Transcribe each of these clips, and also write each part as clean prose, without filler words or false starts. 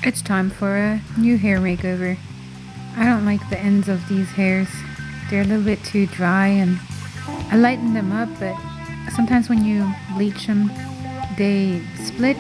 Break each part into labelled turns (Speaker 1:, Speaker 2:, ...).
Speaker 1: It's time for a new hair makeover. I don't like the ends of these hairs. They're a little bit too dry and I lighten them up, but sometimes when you bleach them, they split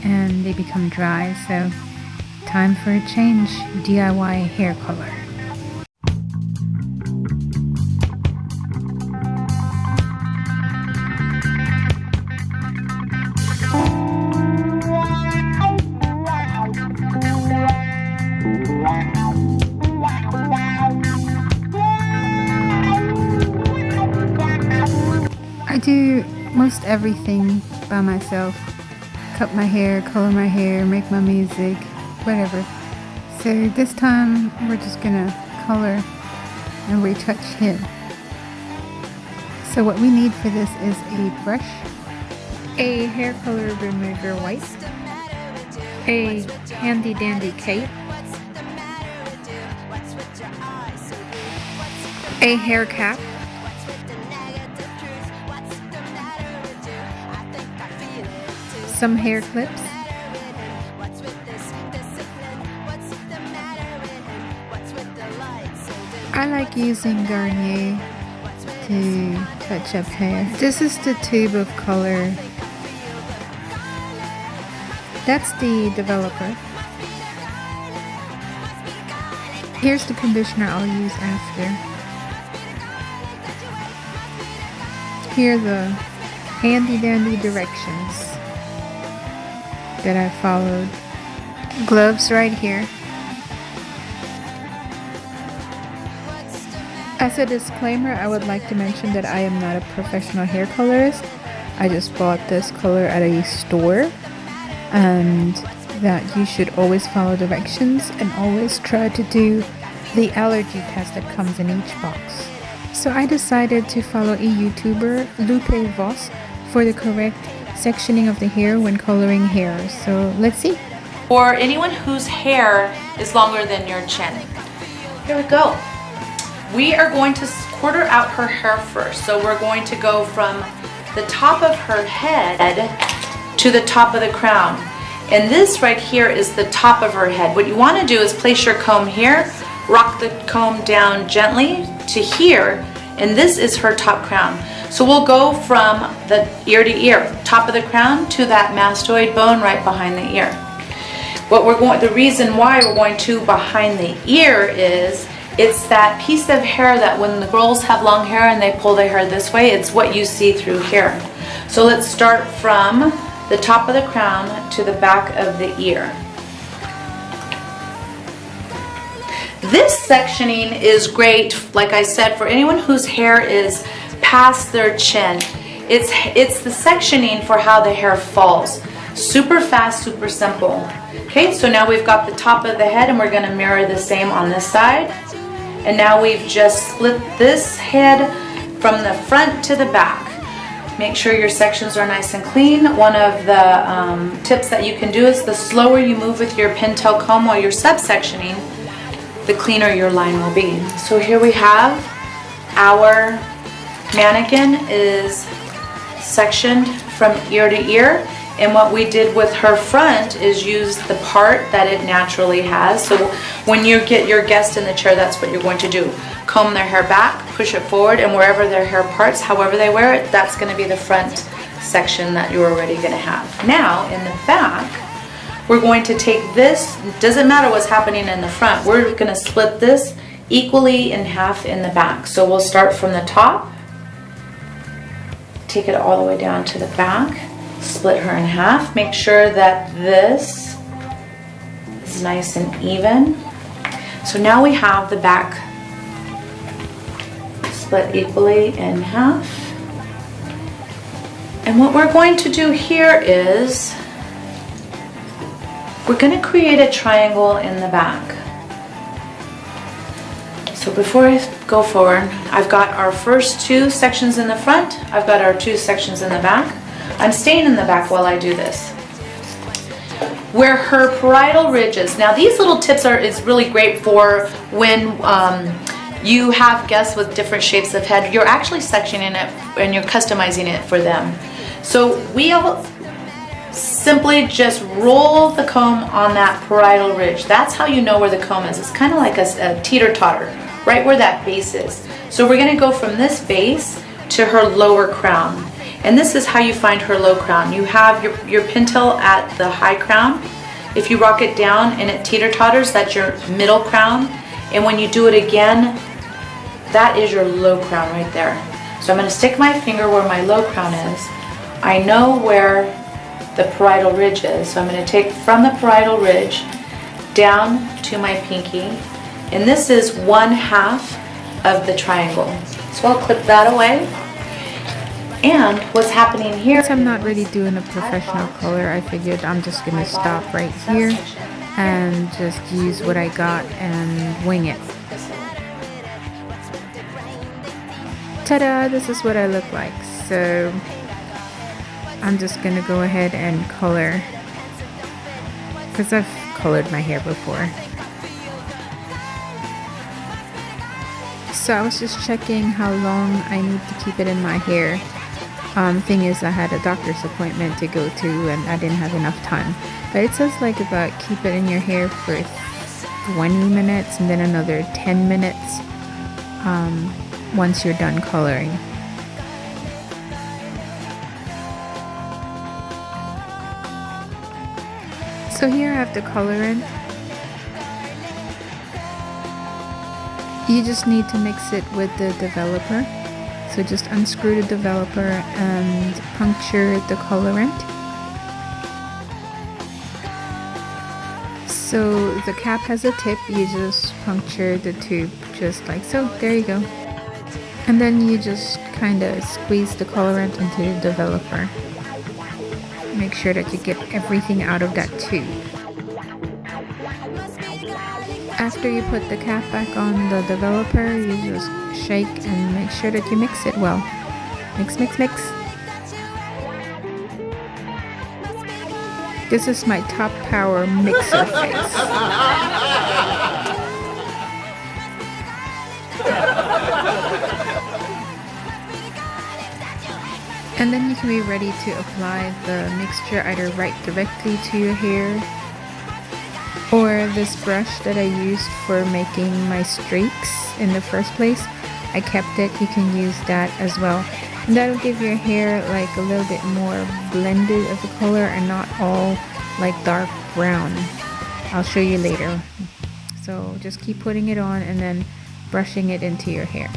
Speaker 1: and they become dry. So time for a change. DIY hair color. I do most everything by myself. Cut my hair, color my hair, make my music, whatever. So this time we're just gonna color and retouch him. So what we need for this is a brush, a hair color remover wipe, a handy dandy cape, a hair cap, some hair clips, I like using Garnier to touch up hair. This is the tube of color. That's the developer. Here's the conditioner I'll use after. Here are the handy dandy directions that I followed. Gloves right here. As a disclaimer, I would like to mention that I am not a professional hair colorist. I just bought this color at a store, and that you should always follow directions and always try to do the allergy test that comes in each box. So I decided to follow a YouTuber, Lupe Voss, for the correct sectioning of the hair when coloring hair. So let's see.
Speaker 2: For anyone whose hair is longer than your chin. Here we go. We are going to quarter out her hair first. So we're going to go from the top of her head to the top of the crown. And this right here is the top of her head. What you want to do is place your comb here, rock the comb down gently to here, and this is her top crown. So we'll go from the ear to ear, top of the crown to that mastoid bone right behind the ear. The reason why we're going to behind the ear is it's that piece of hair that when the girls have long hair and they pull their hair this way, it's what you see through here. So let's start from the top of the crown to the back of the ear. This sectioning is great, like I said, for anyone whose hair is past their chin. It's the sectioning for how the hair falls. Super fast, super simple. Okay, so now we've got the top of the head and we're going to mirror the same on this side. And now we've just split this head from the front to the back. Make sure your sections are nice and clean. One of the tips that you can do is the slower you move with your pintail comb while you're subsectioning, the cleaner your line will be. So here we have our mannequin is sectioned from ear to ear, and what we did with her front is use the part that it naturally has. So when you get your guest in the chair, that's what you're going to do. Comb their hair back, push it forward, and wherever their hair parts, however they wear it, that's going to be the front section that you're already going to have. Now in the back, we're going to take this, doesn't matter what's happening in the front, we're going to split this equally in half in the back. So we'll start from the top, take it all the way down to the back, split her in half, make sure that this is nice and even. So now we have the back split equally in half. And what we're going to do here is we're going to create a triangle in the back. So before I go forward, I've got our first two sections in the front, I've got our two sections in the back. I'm staying in the back while I do this. Where her parietal ridge is. Now these little tips is really great for when you have guests with different shapes of head. You're actually sectioning it and you're customizing it for them. So simply just roll the comb on that parietal ridge. That's how you know where the comb is. It's kind of like a teeter-totter, right where that base is. So we're gonna go from this base to her lower crown. And this is how you find her low crown. You have your pintail at the high crown. If you rock it down and it teeter-totters, that's your middle crown. And when you do it again, that is your low crown right there. So I'm gonna stick my finger where my low crown is. I know where the parietal ridge is, so I'm going to take from the parietal ridge down to my pinky, and this is 1/2 of the triangle. So I'll clip that away. And what's happening here,
Speaker 1: Since I'm not really doing a professional color, I figured I'm just going to stop right here and just use what I got and wing it. Ta-da! This is what I look like. So I'm just gonna go ahead and color, because I've colored my hair before. So I was just checking how long I need to keep it in my hair. Thing is, I had a doctor's appointment to go to and I didn't have enough time. But it says like about keep it in your hair for 20 minutes and then another 10 minutes once you're done coloring. So here I have the color in. You just need to mix it with the developer. So just unscrew the developer and puncture the colorant. So the cap has a tip, you just puncture the tube just like so. There you go. And then you just kind of squeeze the colorant into the developer. Make sure that you get everything out of that tube. After you put the cap back on the developer, you just shake and make sure that you mix it well. Mix, mix, mix. This is my top power mixer face. And then you can be ready to apply the mixture either right directly to your hair, or this brush that I used for making my streaks in the first place. I kept it, you can use that as well. And that'll give your hair like a little bit more blended of the color and not all like dark brown. I'll show you later. So just keep putting it on and then brushing it into your hair.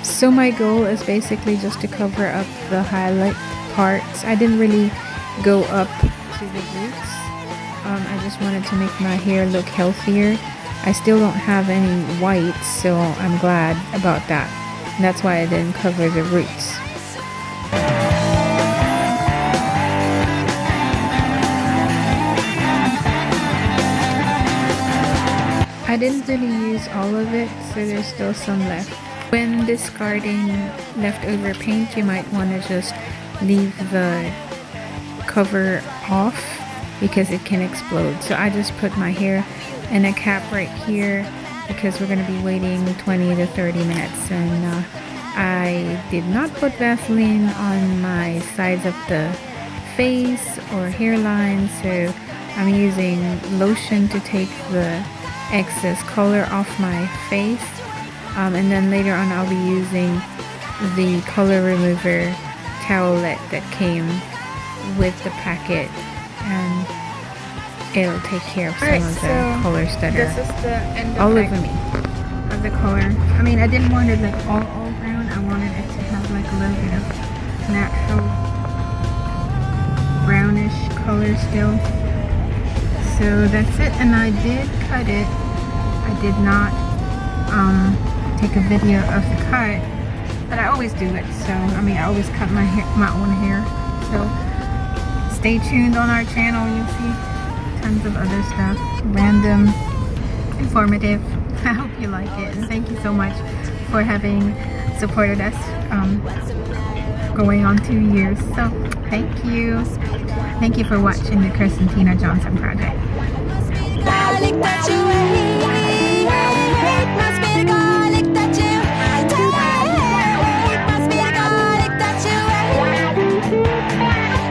Speaker 1: So my goal is basically just to cover up the highlight parts. I didn't really go up to the roots. I just wanted to make my hair look healthier. I still don't have any whites, so I'm glad about that. And that's why I didn't cover the roots. I didn't really use all of it, so there's still some left. When discarding leftover paint, you might want to just leave the cover off because it can explode. So I just put my hair in a cap right here because we're going to be waiting 20 to 30 minutes. And I did not put Vaseline on my sides of the face or hairline, so I'm using lotion to take the excess color off my face. And then later on I'll be using the color remover towelette that came with the packet and it'll take care of some
Speaker 3: Alright,
Speaker 1: of the
Speaker 3: so
Speaker 1: colors that
Speaker 3: this
Speaker 1: are
Speaker 3: is the end
Speaker 1: all
Speaker 3: effect
Speaker 1: over me.
Speaker 3: of the color. I mean, I didn't want it like all brown. I wanted it to have like a little bit of natural brownish color still. So that's it, and I did cut it. I did not take a video of the cut, but I always do it. So I mean, I always cut my own hair. So stay tuned on our channel. You'll see tons of other stuff, random, informative. I hope you like it, and thank you so much for having supported us going on 2 years. So thank you for watching the Chris and Teena Johnson project.